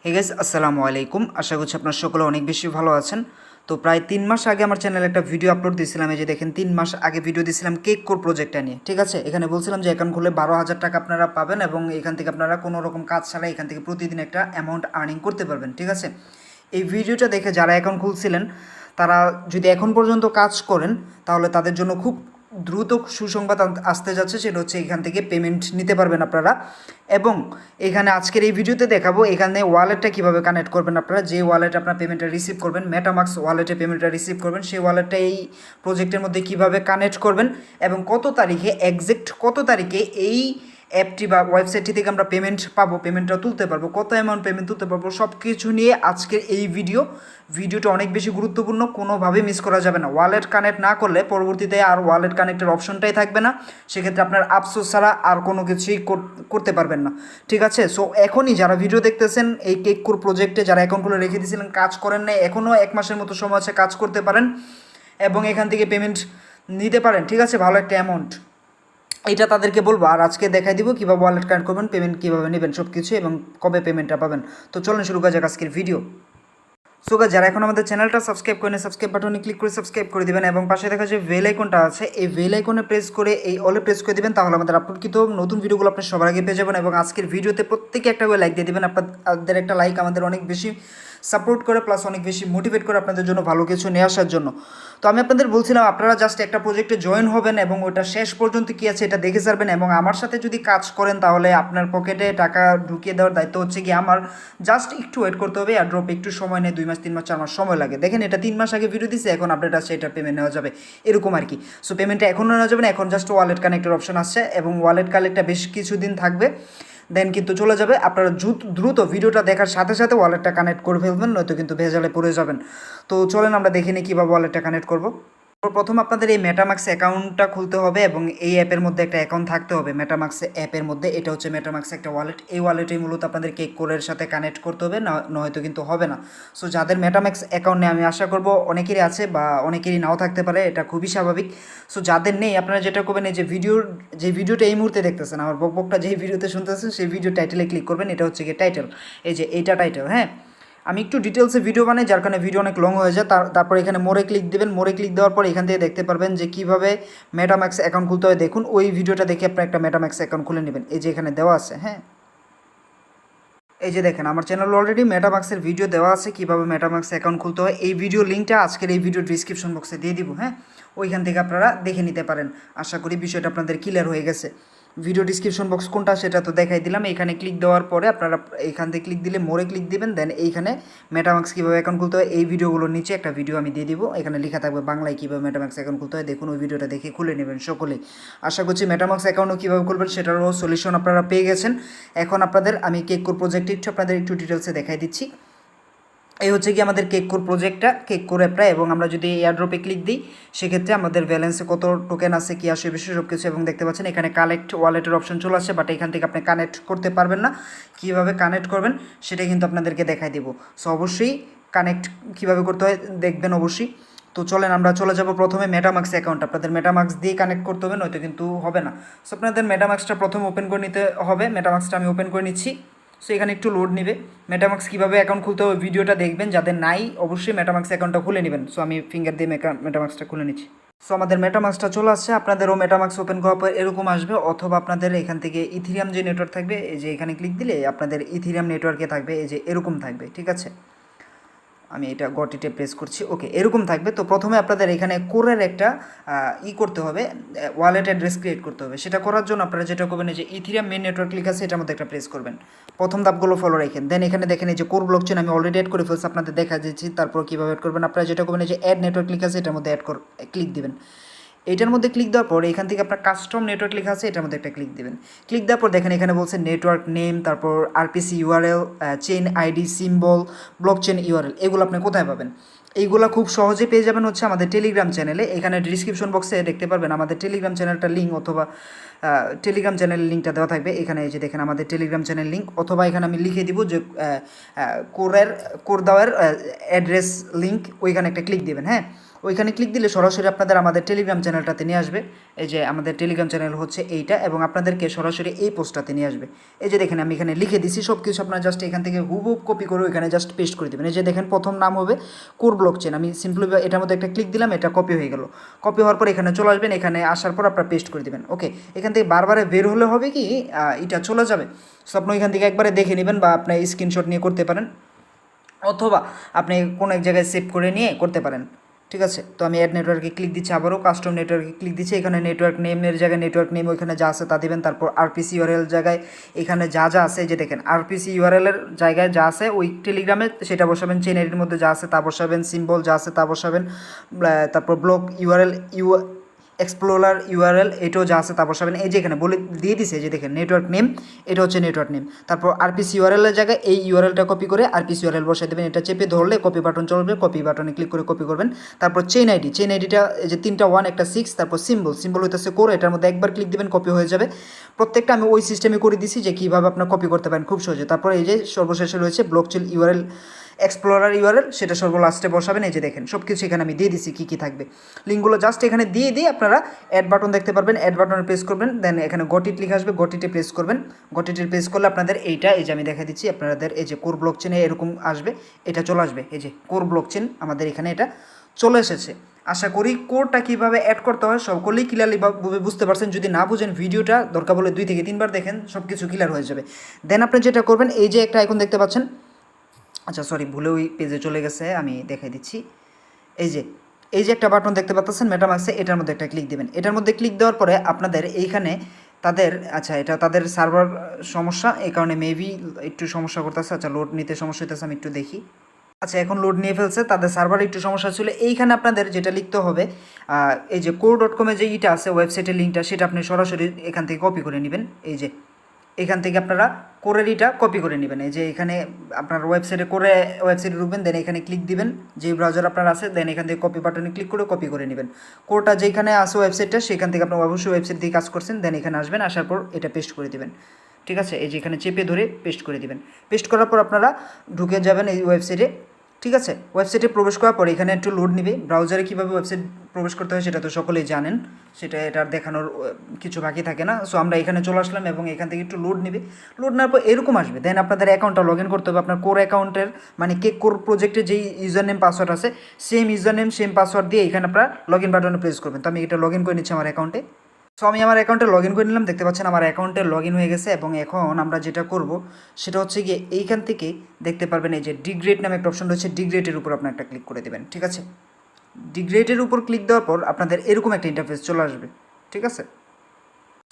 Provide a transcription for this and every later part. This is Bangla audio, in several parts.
হে গাইস, আসসালামু আলাইকুম। আশা করছি আপনার সকলে অনেক বেশি ভালো আছেন। তো প্রায় 3 মাস আগে আমার চ্যানেলে একটা ভিডিও আপলোড দিয়েছিলাম। এই যে দেখেন, 3 মাস আগে ভিডিও দিয়েছিলাম কেক কোর প্রজেক্টটা নিয়ে। ঠিক আছে, এখানে বলছিলাম যে অ্যাকাউন্ট খুলে 12,000 টাকা আপনারা পাবেন এবং এখান থেকে আপনারা কোনো রকম কাজ ছাড়া এখান থেকে প্রতিদিন একটা অ্যামাউন্ট আর্নিং করতে পারবেন। ঠিক আছে, এই ভিডিওটা দেখে যারা অ্যাকাউন্ট খুলছিলেন তারা যদি এখন পর্যন্ত কাজ করেন তাহলে তাদের জন্য খুব দ্রুত সুসংবাদ আসতে যাচ্ছে। সেটা হচ্ছে এখান থেকে পেমেন্ট নিতে পারবেন আপনারা। এবং এখানে আজকের এই ভিডিওতে দেখাবো এখানে ওয়ালেটটা কীভাবে কানেক্ট করবেন আপনারা। যে ওয়ালেট আপনার পেমেন্টটা রিসিভ করবেন, মেটামাক্স ওয়ালেটে পেমেন্টটা রিসিভ করবেন, সেই ওয়ালেটটা এই প্রজেক্টের মধ্যে কীভাবে কানেক্ট করবেন এবং কত তারিখে কত তারিখে এই অ্যাপটি বা ওয়েবসাইটটি থেকে আমরা পেমেন্টটা তুলতে পারবো, কত অ্যামাউন্ট পেমেন্ট তুলতে পারবো, সব কিছু নিয়ে আজকের এই ভিডিওটা অনেক বেশি গুরুত্বপূর্ণ। কোনোভাবে মিস করা যাবে না। ওয়ালেট কানেক্ট না করলে পরবর্তীতে আর ওয়ালেট কানেক্টের অপশনটাই থাকবে না। সেক্ষেত্রে আপনার আফসোস ছাড়া আর কোনো কিছুই করতে পারবেন না। ঠিক আছে, সো এখনই যারা ভিডিও দেখতেছেন এই কেককোর প্রজেক্টে যারা অ্যাকাউন্টগুলো রেখে দিয়েছিলেন, কাজ করেন না, এখনও 1 মাসের মতো সময় আছে, কাজ করতে পারেন এবং এখান থেকে পেমেন্ট নিতে পারেন। ঠিক আছে, ভালো একটা অ্যামাউন্ট, এটা তাদেরকে বলবো। আর আজকে দেখাই দিব কীভাবে ওয়ালেট কানেক্ট করবেন, পেমেন্ট কীভাবে নেবেন সব কিছু এবং কবে পেমেন্টটা পাবেন। তো চলুন শুরু করা যাক আজকের ভিডিও। সো গাইস, যারা এখন আমাদের চ্যানেলটা সাবস্ক্রাইব করেন, সাবস্ক্রাইব বাটনে ক্লিক করে সাবস্ক্রাইব করে দিবেন এবং পাশে দেখা যে বেল আইকনটা আছে, এই বেল আইকনে প্রেস করে এই অলে প্রেস করে দিবেন। তাহলে আমাদের আপলোডকৃত নতুন ভিডিওগুলো আপনি সবার আগে পেয়ে যাবেন। এবং আজকের ভিডিওতে প্রত্যেকে একটা করে লাইক দিয়ে দিবেন। আপনাদের একটা লাইক আমাদের অনেক বেশি সাপোর্ট করে, প্লাস অনেক বেশি মোটিভেট করে আপনাদের জন্য ভালো কিছু নিয়ে আসার জন্য। তো আমি আপনাদের বলছিলাম আপনারা জাস্ট একটা প্রজেক্টে জয়েন হবেন এবং ওটা শেষ পর্যন্ত কী আছে এটা দেখে যাবেন। এবং আমার সাথে যদি কাজ করেন তাহলে আপনার পকেটে টাকা ঢুকিয়ে দেওয়ার দায়িত্ব হচ্ছে কি আমার। জাস্ট একটু ওয়েট করতে হবে, আর ড্রপ একটু সময় নেয়, 2 মাস 3 মাস 4 মাস সময় লাগে। দেখেন, এটা 3 মাস আগে ভিডিও দিচ্ছে, এখন আপডেট আসছে, এটা পেমেন্ট নেওয়া যাবে এরকম আর কি। সো পেমেন্টটা এখনও নেওয়া যাবে না, এখন জাস্ট ওয়ালেট কানেক্টের অপশন আসছে এবং ওয়ালেট কানেক্টটা বেশ কিছুদিন থাকবে, দেন কিন্তু চলে যাবে। আপনারা দ্রুত ভিডিওটা দেখার সাথে সাথে ওয়ালেটটা কানেক্ট করে ফেলবেন, নয়তো কিন্তু ভেজালে পড়ে যাবেন। তো চলেন আমরা দেখে নিই কীভাবে ওয়ালেটটা কানেক্ট করবো। প্রথম আপনাদের এই মেটামাক্স অ্যাকাউন্টটা খুলতে হবে এবং এই অ্যাপের মধ্যে একটা অ্যাকাউন্ট থাকতে হবে। মেটামাক্স অ্যাপের মধ্যে এটা হচ্ছে মেটামাক্স একটা ওয়ালেট। এই ওয়ালেটেই মূলত আপনাদের কেককোরের সাথে কানেক্ট করতে হবে, না নয়তো কিন্তু হবে না। সো যাদের মেটামাক্স অ্যাকাউন্ট নেই, আমি আশা করব অনেকেরই আছে বা অনেকেরই নাও থাকতে পারে, এটা খুবই স্বাভাবিক। সো যাদের নেই, আপনারা যেটা করবেন, এই যে ভিডিওটা এই মুহূর্তে দেখতেছেন, আমার বকবকটা যেই ভিডিওতে শুনতেছেন সেই ভিডিও টাইটেলে ক্লিক করবেন। এটা হচ্ছে গিয়ে টাইটেল, এই যে এইটা টাইটেল। হ্যাঁ, আমি একটু ডিটেলসে ভিডিও বানাই, যার কারণে ভিডিও অনেক লং হয়ে যায়। তারপর এখানে মোড়ে ক্লিক দেবেন। মোড়ে ক্লিক দেওয়ার পর এখান থেকে দেখতে পারবেন যে কীভাবে মেটামাক্স অ্যাকাউন্ট খুলতে হয়। দেখুন, ওই ভিডিওটা দেখে আপনি একটা মেটামাক্স অ্যাকাউন্ট খুলে নেবেন। এই যে এখানে দেওয়া আছে। হ্যাঁ, এই যে দেখেন, আমার চ্যানেল অলরেডি মেটামাক্সের ভিডিও দেওয়া আছে কীভাবে মেটামাক্স অ্যাকাউন্ট খুলতে হয়। এই ভিডিও লিঙ্কটা আজকের এই ভিডিও ডিসক্রিপশন বক্সে দিয়ে দিব। হ্যাঁ, ওইখান থেকে আপনারা দেখে নিতে পারেন। আশা করি বিষয়টা আপনাদের ক্লিয়ার হয়ে গেছে। ভিডিও ডিসক্রিপশন বক্স কোনটা সেটা তো দেখাই দিলাম। এখানে ক্লিক দেওয়ার পরে আপনারা এইখান থেকে ক্লিক দিলে মোড়ে ক্লিক দিবেন, দেন এইখানে মেটামাক্স কীভাবে অ্যাকাউন্ট খুলতে হয় এই ভিডিওগুলোর নিচে একটা ভিডিও আমি দিয়ে দিব। এখানে লেখা থাকবে বাংলায় কীভাবে মেটামাক্স অ্যাকাউন্ট খুলতে হয়। দেখুন, ওই ভিডিওটা দেখে খুলে নেবেন সকলেই। আশা করছি মেটামাক্স অ্যাকাউন্টও কীভাবে খুলবেন সেটারও সলিউশন আপনারা পেয়ে গেছেন। এখন আপনাদের আমি কেককোর প্রজেক্টে আপনাদের একটু ডিটেলসে দেখাই দিচ্ছি। এই হচ্ছে কি আমাদের কেককোর প্রজেক্টটা, কেককোর অ্যাপটা। এবং আমরা যদি এয়ারড্রপে ক্লিক দিই সেক্ষেত্রে আমাদের ব্যালেন্সে কত টোকেন আছে, কী আসে, বিষয় সব কিছু এবং দেখতে পাচ্ছেন এখানে কালেক্ট ওয়ালেটের অপশন চলে আসে। বাট এখান থেকে আপনি কানেক্ট করতে পারবেন না। কীভাবে কানেক্ট করবেন সেটা কিন্তু আপনাদেরকে দেখাই দেবো। সো অবশ্যই কানেক্ট কীভাবে করতে হয় দেখবেন অবশ্যই। তো চলেন আমরা চলে যাব প্রথমে মেটামাক্স অ্যাকাউন্ট। আপনাদের মেটামাক্স দিয়ে কানেক্ট করতে হবে, নয়তো কিন্তু হবে না। সো আপনাদের মেটামাক্সটা প্রথমে ওপেন করে নিতে হবে। মেটামাক্সটা আমি ওপেন করে নিচ্ছি। সো এখানে একটু লোড নেবে। মেটামাক্স কীভাবে অ্যাকাউন্ট খুলতে হবে ভিডিওটা দেখবেন, যাদের নাই অবশ্যই মেটামাক্স অ্যাকাউন্টটা খুলে নেবেন। সো আমি ফিঙ্গার দিয়ে মেটামাক্সটা খুলে নিচ্ছি। সো আমাদের মেটামাক্সটা চলে আসছে। আপনাদেরও মেটামাক্স ওপেন করার পর এরকম আসবে, অথবা আপনাদের এখান থেকে ইথিরিয়াম যে নেটওয়ার্ক থাকবে, এই যে এখানে ক্লিক দিলে আপনাদের ইথিরিয়াম নেটওয়ার্কে থাকবে, এই যে এরকম থাকবে। ঠিক আছে, আমি এটা গটিতে প্রেস করছি। ওকে, এরকম থাকবে। তো প্রথমে আপনাদের এখানে কোরের একটা করতে হবে, ওয়ালেট অ্যাড্রেস ক্রিয়েট করতে হবে। সেটা করার জন্য আপনারা যেটা করবেন, এই যে ইথিরিয়াম মেন নেটওয়ার্ক লিখা আছে এটার মধ্যে একটা প্রেস করবেন। প্রথম ধাপগুলো ফলো রাখেন। দেন এখানে দেখেন এই যে কোর ব্লকচেন আমি অলরেডি অ্যাড করে ফেলছি, আপনাদের দেখা দিচ্ছি। তারপর কীভাবে অ্যাড করবেন, আপনারা যেটা করবেন, এই যে অ্যাড নেটওয়ার্ক লিখা আছে এটার মধ্যে ক্লিক দিবেন। এটার মধ্যে ক্লিক দেওয়ার পর এখান থেকে আপনার কাস্টম নেটওয়ার্ক লেখা আছে, এটার মধ্যে একটা ক্লিক দেবেন। ক্লিক দেওয়ার পর দেখেন এখানে বলছে নেটওয়ার্ক নেম, তারপর RPC URL, chain ID, symbol, blockchain URL, এগুলো আপনি কোথায় পাবেন? এইগুলো খুব সহজে পেয়ে যাবেন হচ্ছে আমাদের টেলিগ্রাম চ্যানেলে। এখানে ডিসক্রিপশন বক্সে দেখতে পারবেন আমাদের টেলিগ্রাম চ্যানেলটার লিঙ্ক, অথবা টেলিগ্রাম চ্যানেলের লিঙ্কটা দেওয়া থাকবে এখানে। এই যে দেখেন আমাদের টেলিগ্রাম চ্যানেল লিঙ্ক, অথবা এখানে আমি লিখে দিব যে কোর দেওয়ার অ্যাড্রেস লিঙ্ক, ওইখানে একটা ক্লিক দেবেন। হ্যাঁ, ওইখানে ক্লিক দিলে সরাসরি আপনাদের আমাদের টেলিগ্রাম চ্যানেলটাতে নিয়ে আসবে। এই যে আমাদের টেলিগ্রাম চ্যানেল হচ্ছে এইটা, এবং আপনাদেরকে সরাসরি এই পোস্টটাতে নিয়ে আসবে। এই যে দেখেন আমি এখানে লিখে দিছি সব কিছু, আপনারা জাস্ট এখান থেকে হুবহুব কপি করে এখানে জাস্ট পেস্ট করে দেবেন। এই যে দেখেন প্রথম নাম হবে কোর ব্লকচেন, আমি সিম্পলি এটার মধ্যে একটা ক্লিক দিলাম, এটা কপি হয়ে গেল। কপি হওয়ার পর এখানে চলে আসবেন, এখানে আসার পর আপনারা পেস্ট করে দেবেন। ওকে, এখান থেকে বারবারে বের হলে হবে কি এটা চলে যাবে। সো আপনি এখান থেকে একবারে দেখে নেবেন, বা আপনি স্ক্রিনশট নিয়ে করতে পারেন, অথবা আপনি কোনো এক জায়গায় সেভ করে নিয়ে করতে পারেন। ঠিক আছে, তো আমি অ্যাড নেটওয়ার্কে ক্লিক দিচ্ছি, আবারও কাস্টম নেটওয়ার্কে ক্লিক দিচ্ছি। এখানে নেটওয়ার্ক নেমের জায়গায় নেটওয়ার্ক নেম ওইখানে যা আছে তা দিবেন। তারপর আরপিসি ইউআরএল জায়গায় এখানে যা যা আছে, যে দেখেন আরপিসি ইউআরএলের জায়গায় যা আছে ওই টেলিগ্রামে সেটা বসাবেন, চেন আইডির মধ্যে যা আছে তা বসাবেন, সিম্বল যা আছে তা বসাবেন, তারপর ব্লক ইউআরএল এক্সপ্লোরার ইউআরএল এটাও যা আছে তা বসাবেন। এই যে এখানে বলে দিয়ে দিছে, যে দেখেন নেটওয়ার্ক নেম, এটা হচ্ছে নেটওয়ার্ক নেম। তারপর আরপিসি ইউআরএলের জায়গায় এই ইউআরএলটা কপি করে আরপিসি ইউআরএল বসাই দেবেন। এটা চেপে ধরলে কপি বাটন চলবে, কপি বাটনে ক্লিক করে কপি করবেন। তারপর চেন আইডিটা এই যে 3টা 1 একটা 6, তারপর সিম্বল হইতেছে কোর, এটার মধ্যে একবার ক্লিক দিবেন, কপি হয়ে যাবে। প্রত্যেকটা আমি ওই সিস্টেমে করে দিছি যে কীভাবে আপনার কপি করতে পারেন খুব সহজে। তারপর এই যে সর্বশেষে রয়েছে ব্লকচেন ইউআরএল এক্সপ্লোরার ইউআরএল, সেটা সর্বলাস্টে বসাবেন। এই যে দেখেন সব কিছু এখানে আমি দিয়ে দিছি কী কী থাকবে, লিঙ্কগুলো জাস্ট এখানে দিয়ে আপনারা অ্যাড বাটন দেখতে পারবেন, অ্যাড বাটনে প্রেস করবেন, দেন এখানে গটিট লিখে আসবে, গটিটে প্রেস করবেন। গটিটে প্রেস করলে আপনাদের এইটা, এই যে আমি দেখা দিচ্ছি আপনাদের, এই যে কোর ব্লকচেনে এরকম আসবে, এটা চলে আসবে। এই যে কোর ব্লকচেন আমাদের এখানে এটা চলে এসেছে। আশা করি কোডটা কীভাবে অ্যাড করতে হয় সকলেই ক্লিয়ারলি বুঝতে পারছেন। যদি না বুঝেন ভিডিওটা দরকার বলে 2 থেকে 3 বার দেখেন, সব কিছু ক্লিয়ার হয়ে যাবে। দেন আপনি যেটা করবেন, এই যে একটা আইকন দেখতে পাচ্ছেন, আচ্ছা সরি ভুলে ওই পেজে চলে গেছে, আমি দেখাই দিচ্ছি। এই যে একটা বাটন দেখতে পাচ্ছেন মেটামাক্সে, এটার মধ্যে একটা ক্লিক দেবেন। এটার মধ্যে ক্লিক দেওয়ার পরে আপনাদের এইখানে তাদের, আচ্ছা এটা তাদের সার্ভার সমস্যা, এই কারণে মেবি একটু সমস্যা করতেছে। আচ্ছা লোড নিতে সমস্যা হইতেছে, আমি একটু দেখি। আচ্ছা এখন লোড নিয়ে ফেলছে, তাদের সার্ভারে একটু সমস্যা ছিল। এইখানে আপনাদের যেটা লিখতে হবে, এই যে কোর.com-এ যে ইটা আছে ওয়েবসাইটের লিঙ্কটা, সেটা আপনি সরাসরি এখান থেকে কপি করে নেবেন। এই যে এখান থেকে আপনারা কোরের ইটা কপি করে নেবেন। এই যে এখানে আপনার ওয়েবসাইটে ঢুকবেন, দেন এখানে ক্লিক দিবেন যে ব্রাউজার আপনার আছে, দেন এখান থেকে কপি বাটনে ক্লিক করে কপি করে নেবেন। কোডটা যেখানে আছে ওয়েবসাইটটা, সেখান থেকে আপনার অবশ্যই ওয়েবসাইট থেকে কাজ করছেন, দেন এখানে আসবেন, আসার পর এটা পেস্ট করে দেবেন। ঠিক আছে, এই যে এখানে চেপে ধরে পেস্ট করে দেবেন। পেস্ট করার পর আপনারা ঢুকে যাবেন এই ওয়েবসাইটে। ঠিক আছে, ওয়েবসাইটে প্রবেশ করার পর এখানে একটু লোড নেবে। ব্রাউজারে কীভাবে ওয়েবসাইট প্রবেশ করতে হয় সেটা তো সকলেই জানেন, সেটা এটার দেখানোর কিছু বাকি থাকে না। সো আমরা এখানে চলে আসলাম, এবং এখান থেকে একটু লোড নেবে। লোড নেওয়ার পর এরকম আসবে, দেন আপনাদের অ্যাকাউন্টটা লগ ইন করতে হবে। আপনার কোর অ্যাকাউন্টের মানে কেককোর প্রজেক্টের যেই ইউজার নেম পাসওয়ার্ড আছে, same user name same password দিয়ে এখানে আপনারা লগ ইন বাটনে প্রেস করবেন। তো আমি এটা লগ ইন করে নিচ্ছি আমার অ্যাকাউন্টে। সো আমি আমার অ্যাকাউন্টে লগ ইন করে নিলাম, দেখতে পাচ্ছেন আমার অ্যাকাউন্টে লগ ইন হয়ে গেছে। এবং এখন আমরা যেটা করব সেটা হচ্ছে গিয়ে এইখান থেকে দেখতে পারবেন এই যে ডিগ্রেড নামে একটা অপশন রয়েছে, ডিগ্রেডের উপর আপনি একটা ক্লিক করে দেবেন। ঠিক আছে, ডিগ্রেডের উপর ক্লিক দেওয়ার পর আপনাদের এরকম একটা ইন্টারফেস চলে আসবে। ঠিক আছে,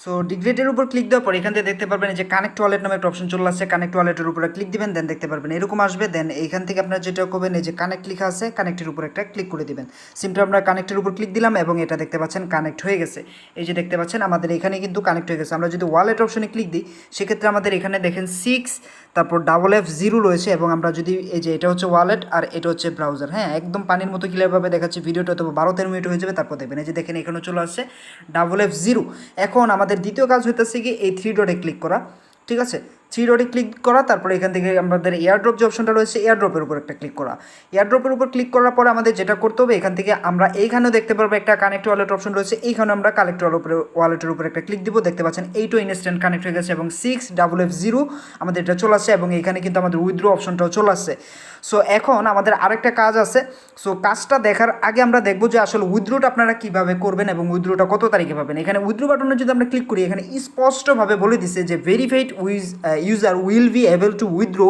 সো ডিগ্রেডের উপর ক্লিক দেওয়ার পর এখান থেকে দেখতে পারবেন যে কানেক্ট ওয়ালেট নামে একটা অপশন চলে আসছে। কানেক্ট ওয়ালেটের উপরে ক্লিক দিবেন, দেন দেখতে পারবেন এরকম আসবে। দেন এইখান থেকে আপনারা যেটা করবেন, এই যে কানেক্ট লেখা আছে, কানেক্টের উপর একটা ক্লিক করে দিবেন। সিম্পলি আমরা কানেক্টের উপর ক্লিক দিলাম, এবং এটা দেখতে পাচ্ছেন কানেক্ট হয়ে গেছে। এই যে দেখতে পাচ্ছেন আমাদের এখানে কিন্তু কানেক্ট হয়ে গেছে। আমরা যদি ওয়ালেট অপশনে ক্লিক দিই, সেক্ষেত্রে আমাদের এখানে দেখেন 6 তারপর FF0 রয়েছে। এবং আমরা যদি এই যে এটা হচ্ছে ওয়ালেট আর এটা হচ্ছে ব্রাউজার, হ্যাঁ একদম পানির মতো ক্লিয়ারভাবে দেখাচ্ছে ভিডিওটা, তো 12-13 মিনিট হয়ে যাবে, তারপর দেখবেন এই যে দেখেন এখানে চলে আসছে FF0। এখন আমাদের দ্বিতীয় কাজ হইতেছে কি এই 3 ডটে ক্লিক করা। ঠিক আছে, 3 ডটে ক্লিক করা, তারপরে এখান থেকে আমাদের এয়ারড্রপ যে অপশনটা রয়েছে, এয়ারড্রপের উপর একটা ক্লিক করা। এয়ারড্রপের উপর ক্লিক করার পরে আমাদের যেটা করতে হবে, এখান থেকে আমরা এইখানেও দেখতে পারবো একটা কানেক্ট ওয়ালেট অপশন রয়েছে, এইখানে আমরা কানেক্ট ওয়ালেটের উপরে একটা ক্লিক দিব। দেখতে পাচ্ছেন এইটাও ইনস্ট্যান্ট কানেক্ট হয়ে গেছে, এবং 6FF0 আমাদের এটা চলে আসছে, এবং এখানে কিন্তু আমাদের উইথড্র অপশনটাও চলে আসছে। সো এখন আমাদের আরেকটা কাজ আছে। সো কাজটা দেখার আগে আমরা দেখবো যে আসলে উইথড্রোটা আপনারা কীভাবে করবেন এবং উইথড্রোটা কত তারিখে পাবেন। এখানে উইথড্রো বাটনে যদি আমরা ক্লিক করি, এখানে স্পষ্টভাবে বলে দিছে যে verified user will be able to withdraw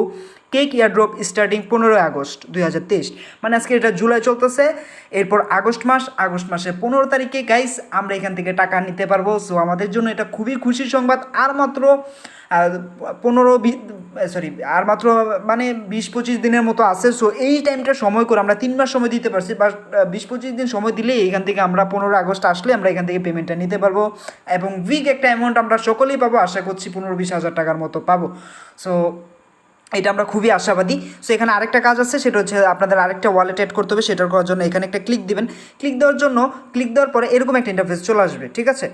cake airdrop starting 15 August 2023। মানে আজকে এটা জুলাই চলতেছে, এরপর আগস্ট মাসের 15 তারিখে গাইস আমরা এখান থেকে টাকা নিতে পারবো। সো আমাদের জন্য এটা খুবই খুশির সংবাদ। আর মাত্র 20-25 দিনের মতো আছে। সো এই টাইমটা সময় করে আমরা 3 মাস সময় দিতে পারছি, বা 20-25 দিন সময় দিলে এখান থেকে আমরা 15 আগস্ট আসলে আমরা এখান থেকে পেমেন্টটা নিতে পারবো, এবং উইক একটা অ্যামাউন্ট আমরা সকলেই পাবো, আশা করছি 15-20 হাজার টাকার মতো পাবো। সো এটা আমরা খুবই আশাবাদী। সো এখানে আরেকটা কাজ আছে, সেটা হচ্ছে আপনাদের আরেকটা ওয়ালেট অ্যাড করতে হবে। সেটার করার জন্য এখানে একটা ক্লিক দিবেন। ক্লিক দেওয়ার পরে এরকম একটা ইন্টারফেস চলে আসবে। ঠিক আছে,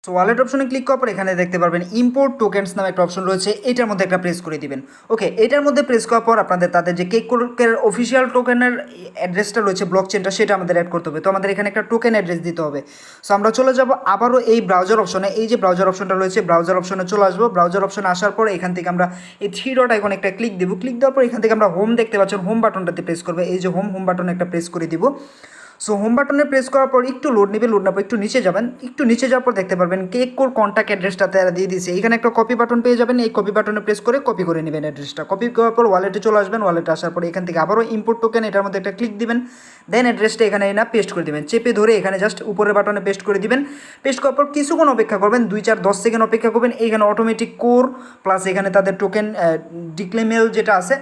সো ওয়ালেট অপশনে ক্লিক করার পর এখানে দেখতে পারবেন ইম্পোর্ট টোকেন্স নামে একটা অপশন রয়েছে, এটার মধ্যে একটা প্রেস করে দিবেন। ওকে, এটার মধ্যে প্রেস করার পর আপনাদের তাদের যে কেকের অফিসিয়াল টোকেনের অ্যাড্রেসটা রয়েছে ব্লক চেনটা, সেটা আমাদের অ্যাড করতে হবে। তো আমাদের এখানে একটা টোকেন অ্যাড্রেস দিতে হবে। সো আমরা চলে যাব আবারও এই ব্রাউজার অপশনে, এই যে ব্রাউজার অপশনটা রয়েছে ব্রাউজার অপশনে চলে আসবো। ব্রাউজার অপশনে আসার পর এখান থেকে আমরা এই থ্রি ডট আইকন একটা ক্লিক দেবো। ক্লিক দেওয়ার পর এখান থেকে আমরা হোম দেখতে পাচ্ছেন, হোম বাটনটাতে প্রেস করবে। এই যে হোম বাটনে একটা প্রেস করে দিব। সো হোম বাটনে প্রেস করার পর একটু লোড নেবে, লোড নেওয়ার পর একটু নিচে যাবেন। একটু নিচে যাওয়ার পর দেখতে পারবেন কেককোর কন্ট্যাক্ট অ্যাড্রেসটা তারা দিয়ে দিয়েছে। এখানে একটা কপি বাটন পেয়ে যাবেন, এই কপি বাটনে প্রেস করে কপি করে নেবেন অ্যাড্রেসটা। কপি করার পর ওয়ালেটে চলে আসবেন। ওয়ালেটে আসার পর এখান থেকে আবারও ইম্পোর্ট টোকেন, এটার মধ্যে একটা ক্লিক দিবেন। দেন অ্যাড্রেসটা এখানে না পেস্ট করে দিবেন, চেপে ধরে এখানে জাস্ট উপরের বাটনে পেস্ট করে দিবেন। পেস্ট করার পর কিছুক্ষণ অপেক্ষা করবেন, 2-4-10 সেকেন্ড অপেক্ষা করবেন। এইখানে অটোমেটিক কোর প্লাস এখানে তাদের টোকেন ডিক্লেমেল যেটা আছে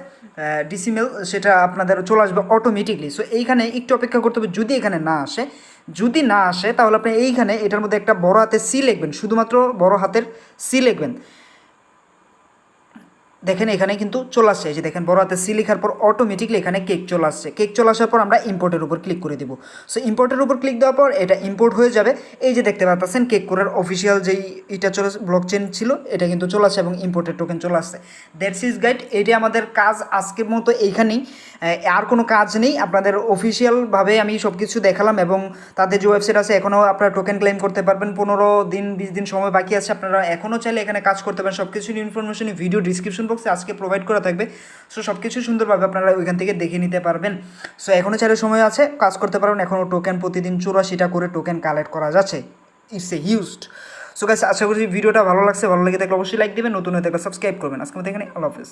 ডিসিমেল, সেটা আপনাদের চলে আসবে অটোমেটিকলি। সো এইখানে একটু অপেক্ষা করতে হবে। যদি এখানে না আসে, যদি না আসে তাহলে আপনি এইখানে এটার মধ্যে একটা বড় হাতের সি লিখবেন, শুধুমাত্র বড় হাতের সি লিখবেন। দেখেন এখানে কিন্তু চলে আসছে, এই যে দেখেন বড় হাতে সি লেখার পর অটোমেটিকলি এখানে কেক চলে আসছে। কেক চলে আসার পর আমরা ইম্পোর্টের উপর ক্লিক করে দিব। সো ইম্পোর্টের উপর ক্লিক দেওয়ার পর এটা ইম্পোর্ট হয়ে যাবে। এই যে দেখতে পাচ্ছেন কেককোরের অফিসিয়াল যেই এটা চলে ব্লক চেন ছিল, এটা কিন্তু চলে আসছে এবং ইম্পোর্টের টোকেন চলে আসছে। দ্যাটস ইজ গাইড, এটি আমাদের কাজ আজকের মতো এইখানেই। আর কোনো কাজ নেই, আপনাদের অফিসিয়ালভাবে আমি সব কিছু দেখালাম এবং তাদের যে ওয়েবসাইট আছে এখনও আপনারা টোকেন ক্লেম করতে পারবেন। 15-20 দিন সময় বাকি আছে, আপনারা এখনও চাইলে এখানে কাজ করতে পারেন। সব কিছুর ইনফরমেশন ভিডিও ডিসক্রিপশন বক্সে আজকে প্রোভাইড করা থাকবে। সো সব কিছু সুন্দরভাবে আপনারা ওইখান থেকে দেখে নিতে পারবেন। সো এখনও চাইলে সময় আছে, কাজ করতে পারবেন। এখনও টোকেন প্রতিদিন 84টা করে টোকেন কালেক্ট করা যাচ্ছে। It's a huge. So guys, আশা করি ভিডিওটা ভালো লাগছে। ভালো লেগে থাকলে অবশ্যই লাইক দেবেন, নতুন হয়ে থাকলে সাবস্ক্রাইব করবেন। আজকে মতো এখানে আল্লাহ হাফেজ।